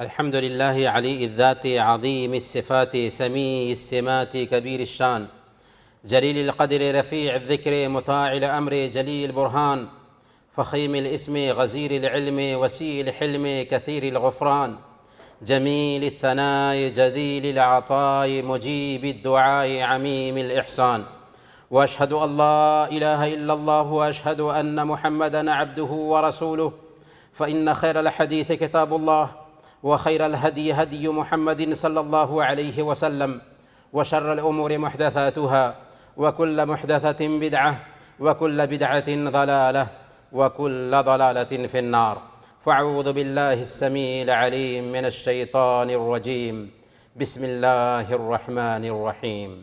الحمد لله علي الذات عظيم الصفات سميع السمات كبير الشان جليل القدر رفيع الذكر مطاع الأمر جليل البرهان فخيم الاسم غزير العلم وسيء الحلم كثير الغفران جميل الثناء جذيل العطاء مجيب الدعاء عميم الإحسان. وأشهد أن لا إله إلا الله وأشهد أن محمدًا عبده ورسوله. فإن خير الحديث كتاب الله وخير الهدي هدي محمد صلى الله عليه وسلم وشر الأمور محدثاتها وكل محدثة بدعة وكل بدعة ضلالة وكل ضلالة في النار. فأعوذ بالله السميع العليم من الشيطان الرجيم. بسم الله الرحمن الرحيم.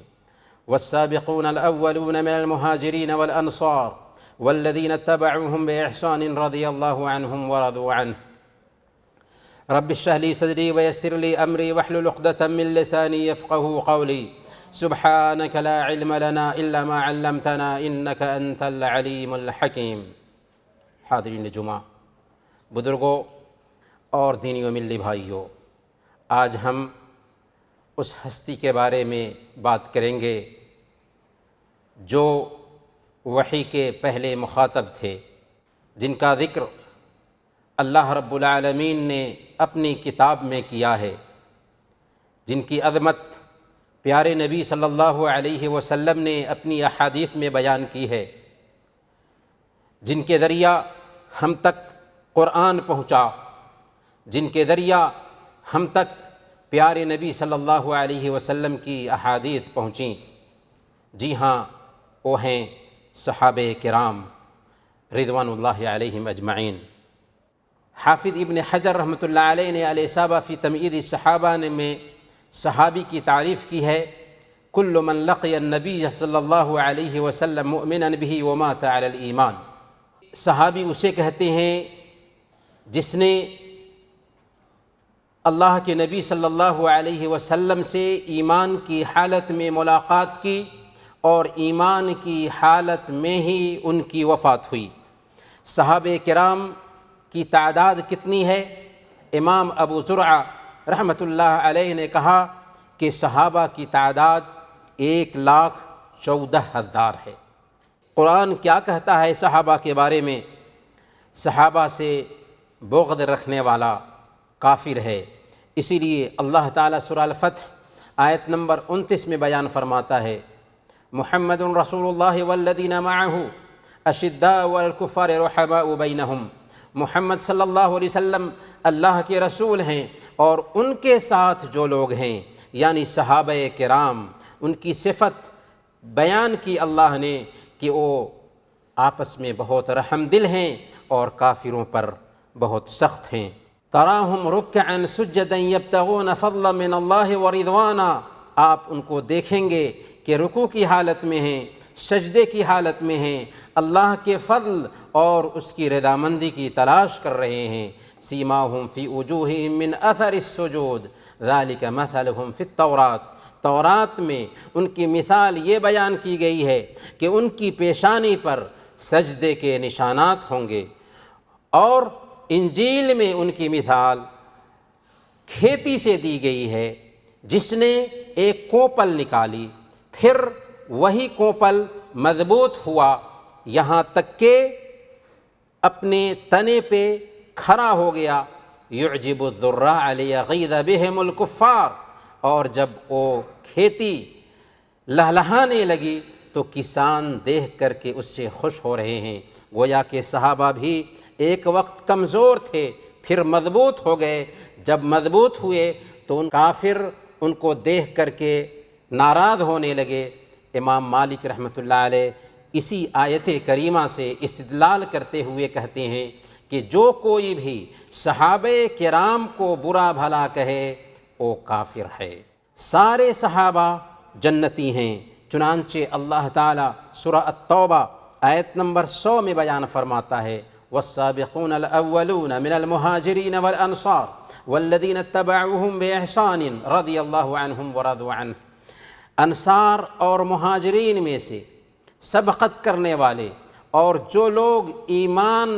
والسابقون الأولون من المهاجرين والأنصار والذين اتبعوهم بإحسان رضي الله عنهم ورضوا عنه. رب اشرح لي صدري ويسر لي أمري واحلل عقدة من لساني يفقهوا قولي. سبحانك لا علم لنا إلا ما علمتنا إنك أنت العليم الحكيم. حاضرین جمعہ، بزرگوں اور دینی و ملی بھائیوں، آج ہم اس ہستی کے بارے میں بات کریں گے جو وحی کے پہلے مخاطب تھے، جن کا ذکر اللہ رب العالمین نے اپنی کتاب میں کیا ہے، جن کی عظمت پیارے نبی صلی اللہ علیہ وسلم نے اپنی احادیث میں بیان کی ہے، جن کے ذریعہ ہم تک قرآن پہنچا، جن کے ذریعہ ہم تک پیارے نبی صلی اللہ علیہ وسلم کی احادیث پہنچیں۔ جی ہاں، وہ ہیں صحابہ کرام رضوان اللہ علیہم اجمعین۔ حافظ ابن حجر رحمۃ اللہ علیہ نے الاصابہ فی تمہید الصحابہ میں صحابی کی تعریف کی ہے: کل من لقی النبی صلی اللہ علیہ وسلم مؤمنا بہ ومات علی الایمان۔ صحابی اسے کہتے ہیں جس نے اللہ کے نبی صلی اللہ علیہ وسلم سے ایمان کی حالت میں ملاقات کی اور ایمان کی حالت میں ہی ان کی وفات ہوئی۔ صحابہ کرام کی تعداد کتنی ہے؟ امام ابو زرعہ رحمۃ اللہ علیہ نے کہا کہ صحابہ کی تعداد 1,14,000 ہے۔ قرآن کیا کہتا ہے صحابہ کے بارے میں؟ صحابہ سے بغض رکھنے والا کافر ہے۔ اسی لیے اللہ تعالیٰ سورہ الفتح آیت نمبر 29 میں بیان فرماتا ہے: محمد رسول اللہ والذین معہ اشداء علی الکفار رحماء بینہم۔ محمد صلی اللہ علیہ وسلم اللہ کے رسول ہیں اور ان کے ساتھ جو لوگ ہیں یعنی صحابہ کرام، ان کی صفت بیان کی اللہ نے کہ وہ آپس میں بہت رحم دل ہیں اور کافروں پر بہت سخت ہیں۔ تراہم رکعا سجدا یبتغون فضلا من اللہ ورضوانا۔ آپ ان کو دیکھیں گے کہ رکوع کی حالت میں ہیں، سجدے کی حالت میں ہیں، اللہ کے فضل اور اس کی رضامندی کی تلاش کر رہے ہیں۔ سیماہم فی وجوہہم من اثر السجود ذالک مثلہم فی التوراۃ۔ تورات میں ان کی مثال یہ بیان کی گئی ہے کہ ان کی پیشانی پر سجدے کے نشانات ہوں گے، اور انجیل میں ان کی مثال کھیتی سے دی گئی ہے جس نے ایک کوپل نکالی، پھر وہی کوپل مضبوط ہوا یہاں تک کہ اپنے تنے پہ کھڑا ہو گیا۔ یعجب الزراع لیغیظ بہم الکفار۔ اور جب وہ کھیتی لہلہانے لگی تو کسان دیکھ کر کے اس سے خوش ہو رہے ہیں۔ گویا کہ صحابہ بھی ایک وقت کمزور تھے، پھر مضبوط ہو گئے۔ جب مضبوط ہوئے تو ان کافر ان کو دیکھ کر کے ناراض ہونے لگے۔ امام مالک رحمۃ اللہ علیہ اسی آیت کریمہ سے استدلال کرتے ہوئے کہتے ہیں کہ جو کوئی بھی صحابہ کرام کو برا بھلا کہے وہ کافر ہے۔ سارے صحابہ جنتی ہیں، چنانچہ اللہ تعالیٰ سورہ التوبہ آیت نمبر 100 میں بیان فرماتا ہے: والسابقون الاولون من المہاجرین والانصار والذین اتبعوہم بإحسان رضی اللہ عنہم ورضوا عنہ۔ انصار اور مہاجرین میں سے سبقت کرنے والے اور جو لوگ ایمان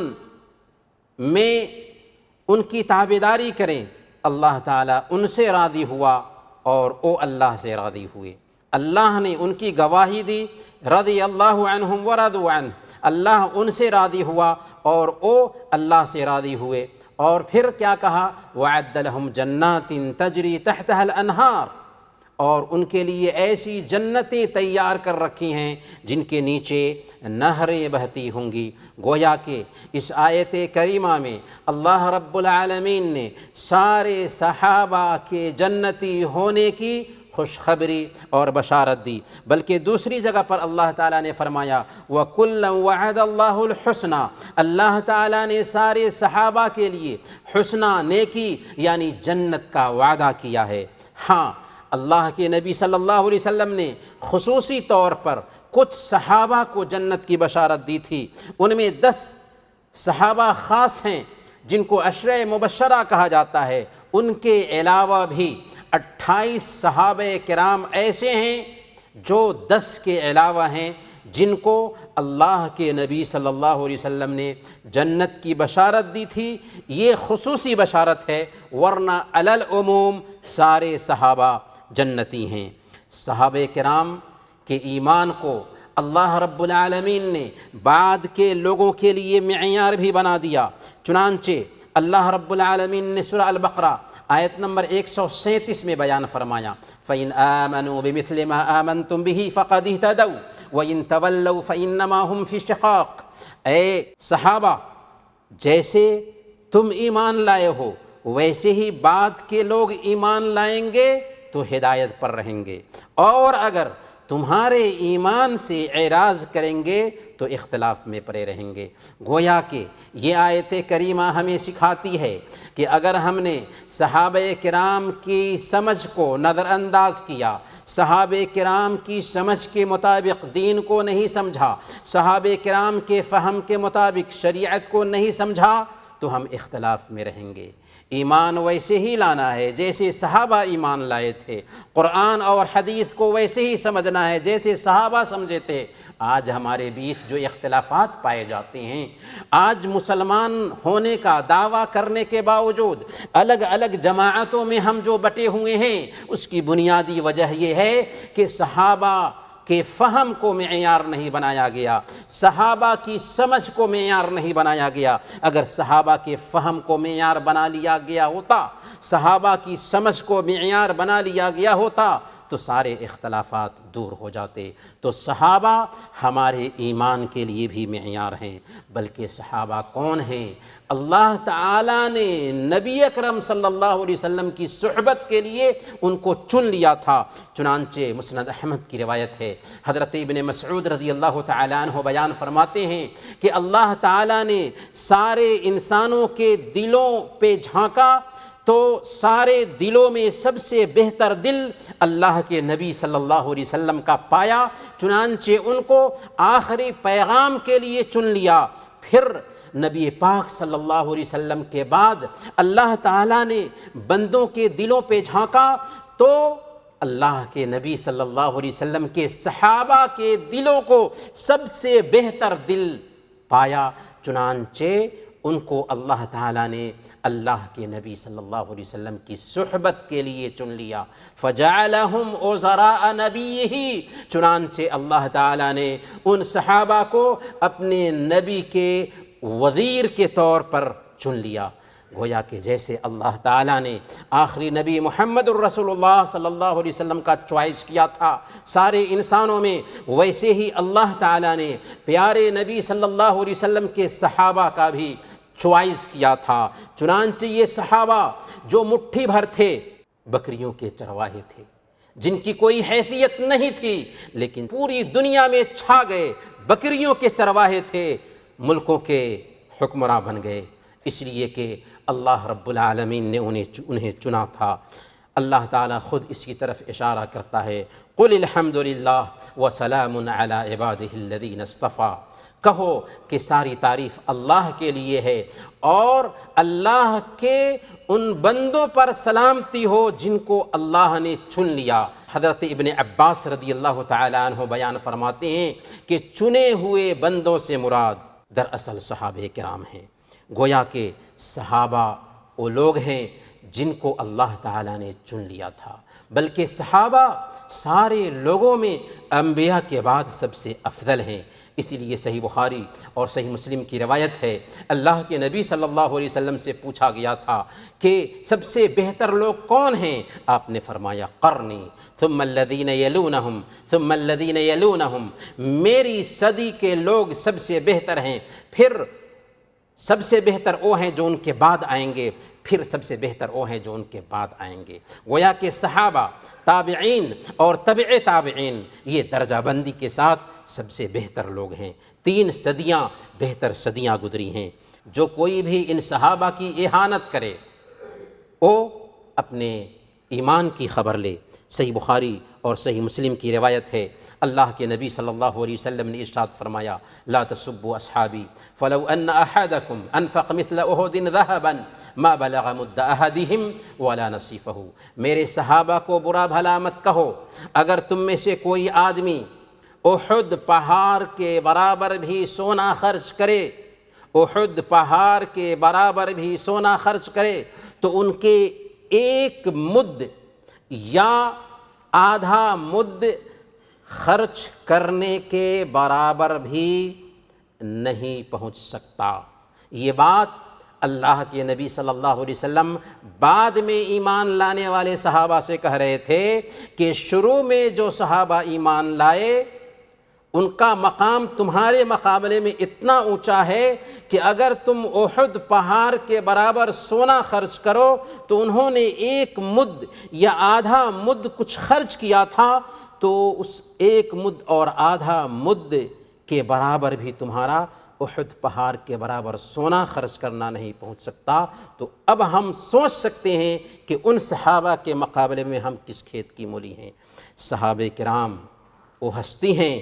میں ان کی تابعداری کریں، اللہ تعالیٰ ان سے راضی ہوا اور وہ اللہ سے راضی ہوئے۔ اللہ نے ان کی گواہی دی، رضی اللہ عنہم ورضوا عنہ، اللہ ان سے راضی ہوا اور وہ اللہ سے راضی ہوئے۔ اور پھر کیا کہا؟ وَأَعَدَّ لَهُمْ جَنَّاتٍ تَجْرِي تَحْتَهَا الْأَنْهَارُ، اور ان کے لیے ایسی جنتیں تیار کر رکھی ہیں جن کے نیچے نہریں بہتی ہوں گی۔ گویا کہ اس آیت کریمہ میں اللہ رب العالمین نے سارے صحابہ کے جنتی ہونے کی خوشخبری اور بشارت دی، بلکہ دوسری جگہ پر اللہ تعالیٰ نے فرمایا وَكُلًّا وَعَدَ اللَّهُ الْحُسْنَى، اللہ تعالیٰ نے سارے صحابہ کے لیے حسنہ، نیکی یعنی جنت کا وعدہ کیا ہے۔ ہاں، اللہ کے نبی صلی اللہ علیہ وسلم نے خصوصی طور پر کچھ صحابہ کو جنت کی بشارت دی تھی۔ ان میں 10 صحابہ خاص ہیں جن کو عشرہ مبشرہ کہا جاتا ہے۔ ان کے علاوہ بھی 28 صحابہ کرام ایسے ہیں جو 10 کے علاوہ ہیں جن کو اللہ کے نبی صلی اللہ علیہ وسلم نے جنت کی بشارت دی تھی۔ یہ خصوصی بشارت ہے، ورنہ علی العموم سارے صحابہ جنتی ہیں۔ صحابہ کرام کے ایمان کو اللہ رب العالمین نے بعد کے لوگوں کے لیے معیار بھی بنا دیا۔ چنانچہ اللہ رب العالمین نے سورہ البقرہ آیت نمبر 137 میں بیان فرمایا فَإِنْ آمَنُوا بِمِثْلِ مَا آمَنْتُمْ بِهِ فَقَدِ اهْتَدَوْا وَإِنْ تَوَلَّوْا فَإِنَّمَا هُمْ فِي شِقَاقٍ، اے صحابہ جیسے تم ایمان لائے ہو ویسے ہی بعد کے لوگ ایمان لائیں گے تو ہدایت پر رہیں گے، اور اگر تمہارے ایمان سے اعراض کریں گے تو اختلاف میں پڑے رہیں گے۔ گویا کہ یہ آیت کریمہ ہمیں سکھاتی ہے کہ اگر ہم نے صحابہ کرام کی سمجھ کو نظر انداز کیا، صحابہ کرام کی سمجھ کے مطابق دین کو نہیں سمجھا، صحابہ کرام کے فہم کے مطابق شریعت کو نہیں سمجھا، تو ہم اختلاف میں رہیں گے۔ ایمان ویسے ہی لانا ہے جیسے صحابہ ایمان لائے تھے، قرآن اور حدیث کو ویسے ہی سمجھنا ہے جیسے صحابہ سمجھے تھے۔ آج ہمارے بیچ جو اختلافات پائے جاتے ہیں، آج مسلمان ہونے کا دعویٰ کرنے کے باوجود الگ الگ جماعتوں میں ہم جو بٹے ہوئے ہیں، اس کی بنیادی وجہ یہ ہے کہ صحابہ کہ فہم کو معیار نہیں بنایا گیا، صحابہ کی سمجھ کو معیار نہیں بنایا گیا۔ اگر صحابہ کے فہم کو معیار بنا لیا گیا ہوتا، صحابہ کی سمجھ کو معیار بنا لیا گیا ہوتا تو سارے اختلافات دور ہو جاتے۔ تو صحابہ ہمارے ایمان کے لیے بھی معیار ہیں، بلکہ صحابہ کون ہیں؟ اللہ تعالیٰ نے نبی اکرم صلی اللہ علیہ وسلم کی صحبت کے لیے ان کو چن لیا تھا۔ چنانچہ مسند احمد کی روایت ہے، حضرت ابن مسعود رضی اللہ تعالیٰ عنہ بیان فرماتے ہیں کہ اللہ تعالیٰ نے سارے انسانوں کے دلوں پہ جھانکا تو سارے دلوں میں سب سے بہتر دل اللہ کے نبی صلی اللہ علیہ وسلم کا پایا، چنانچہ ان کو آخری پیغام کے لیے چن لیا۔ پھر نبی پاک صلی اللہ علیہ وسلم کے بعد اللہ تعالیٰ نے بندوں کے دلوں پہ جھانکا تو اللہ کے نبی صلی اللہ علیہ وسلم کے صحابہ کے دلوں کو سب سے بہتر دل پایا، چنانچہ ان کو اللہ تعالیٰ نے اللہ کے نبی صلی اللہ علیہ وسلم کی صحبت کے لیے چن لیا۔ فَجَعَلَهُمْ عُزَرَاءَ نَبِيِّهِ، چنانچہ اللہ تعالیٰ نے ان صحابہ کو اپنے نبی کے وزیر کے طور پر چن لیا۔ گویا کہ جیسے اللہ تعالیٰ نے آخری نبی محمد الرسول اللہ صلی اللہ علیہ وسلم کا چوائس کیا تھا سارے انسانوں میں، ویسے ہی اللہ تعالیٰ نے پیارے نبی صلی اللہ علیہ وسلم کے صحابہ کا بھی چوائس کیا تھا۔ چنانچہ یہ صحابہ جو مٹھی بھر تھے، بکریوں کے چرواہے تھے، جن کی کوئی حیثیت نہیں تھی، لیکن پوری دنیا میں چھا گئے، بکریوں کے چرواہے تھے، ملکوں کے حکمراں بن گئے، اس لیے کہ اللہ رب العالمین نے انہیں چنا تھا۔ اللہ تعالیٰ خود اس کی طرف اشارہ کرتا ہے، قُلِ الْحَمْدُ لِلَّهِ وَسَلَامٌ عَلَىٰ عِبَادِهِ الَّذِينَ اصْطَفَىٰ، کہو کہ ساری تعریف اللہ کے لیے ہے اور اللہ کے ان بندوں پر سلامتی ہو جن کو اللہ نے چن لیا۔ حضرت ابن عباس رضی اللہ تعالیٰ عنہ بیان فرماتے ہیں کہ چنے ہوئے بندوں سے مراد دراصل صحابہ کرام ہیں۔ گویا کہ صحابہ وہ لوگ ہیں جن کو اللہ تعالیٰ نے چن لیا تھا، بلکہ صحابہ سارے لوگوں میں انبیاء کے بعد سب سے افضل ہیں۔ اسی لیے صحیح بخاری اور صحیح مسلم کی روایت ہے، اللہ کے نبی صلی اللہ علیہ وسلم سے پوچھا گیا تھا کہ سب سے بہتر لوگ کون ہیں؟ آپ نے فرمایا قرنی ثم الذین یلونہم ثم الذین یلونہم، میری صدی کے لوگ سب سے بہتر ہیں، پھر سب سے بہتر وہ ہیں جو ان کے بعد آئیں گے، پھر سب سے بہتر وہ ہیں جو ان کے بعد آئیں گے۔ گویا کہ صحابہ، تابعین اور تبع تابعین یہ درجہ بندی کے ساتھ سب سے بہتر لوگ ہیں۔ 3 صدیاں بہتر صدیاں گزری ہیں۔ جو کوئی بھی ان صحابہ کی اہانت کرے وہ اپنے ایمان کی خبر لے۔ صحیح بخاری اور صحیح مسلم کی روایت ہے، اللہ کے نبی صلی اللہ علیہ وسلم نے ارشاد فرمایا لا تسبوا اصحابی فلو ان احدکم انفق مثل احد ذهبا ما بلغ مد احدهم ولا نصیفہ، میرے صحابہ کو برا بھلا مت کہو، اگر تم میں سے کوئی آدمی احد پہاڑ کے برابر بھی سونا خرچ کرے، احد پہاڑ کے برابر بھی سونا خرچ کرے تو ان کے 1 مد یا آدھا مد خرچ کرنے کے برابر بھی نہیں پہنچ سکتا۔ یہ بات اللہ کے نبی صلی اللہ علیہ وسلم بعد میں ایمان لانے والے صحابہ سے کہہ رہے تھے کہ شروع میں جو صحابہ ایمان لائے ان کا مقام تمہارے مقابلے میں اتنا اونچا ہے کہ اگر تم احد پہاڑ کے برابر سونا خرچ کرو تو انہوں نے 1 مد یا آدھا مد کچھ خرچ کیا تھا، تو اس 1 مد اور آدھا مد کے برابر بھی تمہارا احد پہاڑ کے برابر سونا خرچ کرنا نہیں پہنچ سکتا۔ تو اب ہم سوچ سکتے ہیں کہ ان صحابہ کے مقابلے میں ہم کس کھیت کی مولی ہیں۔ صحابہ کرام وہ ہستی ہیں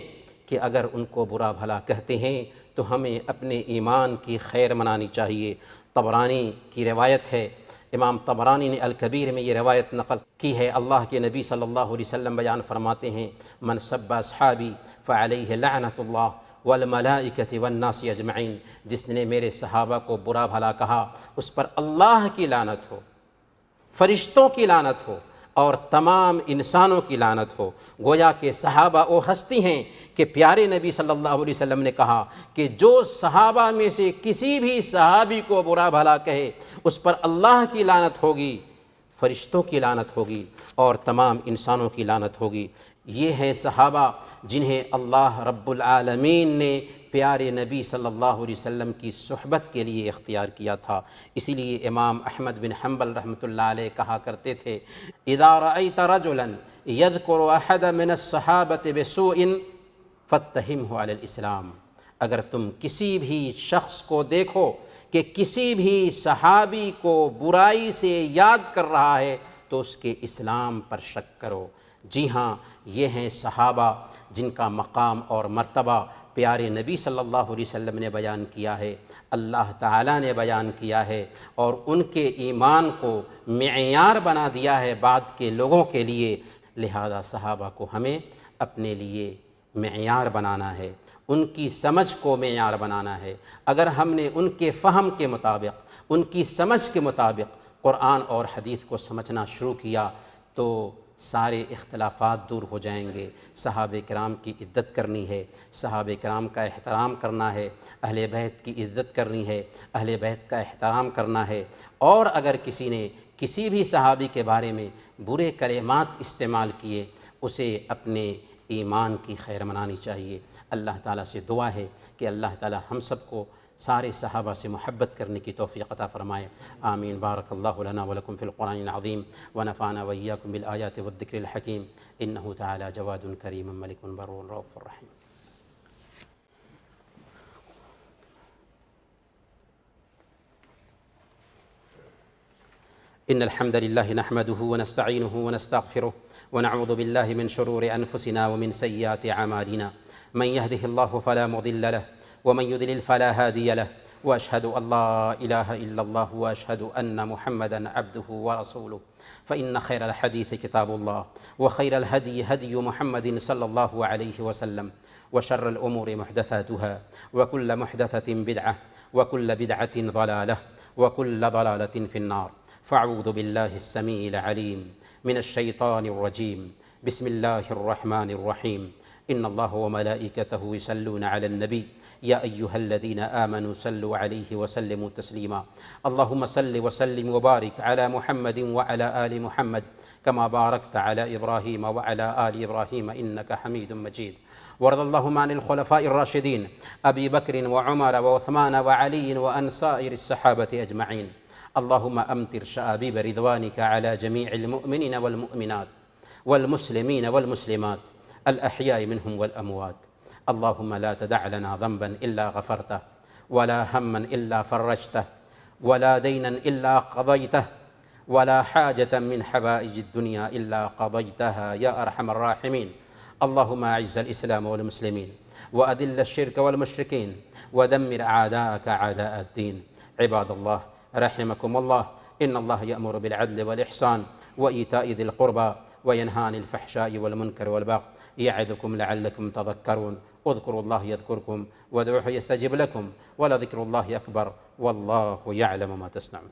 کہ اگر ان کو برا بھلا کہتے ہیں تو ہمیں اپنے ایمان کی خیر منانی چاہیے۔ طبرانی کی روایت ہے، امام طبرانی نے الکبیر میں یہ روایت نقل کی ہے، اللہ کے نبی صلی اللہ علیہ وسلم بیان فرماتے ہیں من سب اصحابی فعلیہ لعنت اللہ والملائکۃ والناس اجمعین، جس نے میرے صحابہ کو برا بھلا کہا اس پر اللہ کی لعنت ہو، فرشتوں کی لعنت ہو اور تمام انسانوں کی لعنت ہو۔ گویا کہ صحابہ وہ ہستی ہیں کہ پیارے نبی صلی اللہ علیہ وسلم نے کہا کہ جو صحابہ میں سے کسی بھی صحابی کو برا بھلا کہے اس پر اللہ کی لعنت ہوگی، فرشتوں کی لعنت ہوگی اور تمام انسانوں کی لعنت ہوگی۔ یہ ہیں صحابہ جنہیں اللہ رب العالمین نے پیارے نبی صلی اللہ علیہ وسلم کی صحبت کے لیے اختیار کیا تھا۔ اسی لیے امام احمد بن حنبل رحمۃ اللہ علیہ کہا کرتے تھے اذا رأیت رجلا یذکر احد من الصحابۃ بسوء فاتہمہ علی الاسلام، اگر تم کسی بھی شخص کو دیکھو کہ کسی بھی صحابی کو برائی سے یاد کر رہا ہے تو اس کے اسلام پر شک کرو۔ جی ہاں، یہ ہیں صحابہ جن کا مقام اور مرتبہ پیارے نبی صلی اللہ علیہ وسلم نے بیان کیا ہے، اللہ تعالیٰ نے بیان کیا ہے، اور ان کے ایمان کو معیار بنا دیا ہے بعد کے لوگوں کے لیے۔ لہذا صحابہ کو ہمیں اپنے لیے معیار بنانا ہے، ان کی سمجھ کو معیار بنانا ہے۔ اگر ہم نے ان کے فہم کے مطابق، ان کی سمجھ کے مطابق قرآن اور حدیث کو سمجھنا شروع کیا تو سارے اختلافات دور ہو جائیں گے۔ صحابہ کرام کی عزت کرنی ہے، صحابہ کرام کا احترام کرنا ہے، اہل بیت کی عزت کرنی ہے، اہل بیت کا احترام کرنا ہے، اور اگر کسی نے کسی بھی صحابی کے بارے میں برے کلمات استعمال کیے اسے اپنے ایمان کی خیر منانی چاہیے۔ اللہ تعالیٰ سے دعا ہے کہ اللہ تعالیٰ ہم سب کو سارے صحابہ سے محبت کرنے کی توفیق عطا فرمائے، آمین۔ بارک اللہ لنا ولکم فی القرآن العظیم ونفعنا وإیاکم بالآیات والذکر الحکیم، انہ تعالی جواد کریم ملک بر رؤوف رحیم۔ إن الحمد لله نحمده ونستعينه ونستغفره ونعوذ بالله من شرور أنفسنا ومن سيئات أعمالنا، من يهده الله فلا مضل له ومن يضلل فلا هادي له، وأشهد أن لا إله إلا الله وأشهد أن محمدا عبده ورسوله، فإن خير الحديث كتاب الله وخير الهدي هدي محمد صلى الله عليه وسلم، وشر الأمور محدثاتها وكل محدثة بدعة وكل بدعة ضلالة وكل ضلالة في النار۔ فأعوذ بالله السميع العليم من الشيطان الرجيم. بسم الله الرحمن الرحيم. إن الله وملائكته يصلون على النبي يا أيها الذين آمنوا صلوا عليه وسلموا تسليما. اللهم صل وسلم وبارك على محمد وعلى آل محمد كما باركت على إبراهيم وعلى آل إبراهيم إنك حميد مجيد. وارض اللهم عن الخلفاء الراشدين أبي بكر وعمر وعثمان وعلي وأن سائر الصحابة أجمعين. اللهم أمطر شآبيب رضوانك على جميع المؤمنين والمؤمنات والمسلمين والمسلمات الأحياء منهم والأموات. اللهم لا تدع لنا ذنبا إلا غفرته، ولا هما إلا فرجته، ولا دينا إلا قضيته، ولا حاجة من حوائج الدنيا إلا قضيتها يا أرحم الراحمين. اللهم أعز الإسلام والمسلمين، وأذل الشرك والمشركين، ودمر أعداءك أعداء الدين. عباد الله رحمكم الله، إن الله يأمر بالعدل والإحسان وإيتاء ذي القربى وينهى عن الفحشاء والمنكر والبغي يعظكم لعلكم تذكرون. اذكروا الله يذكركم وادعوه يستجب لكم، ولذكر الله أكبر والله يعلم ما تصنعون.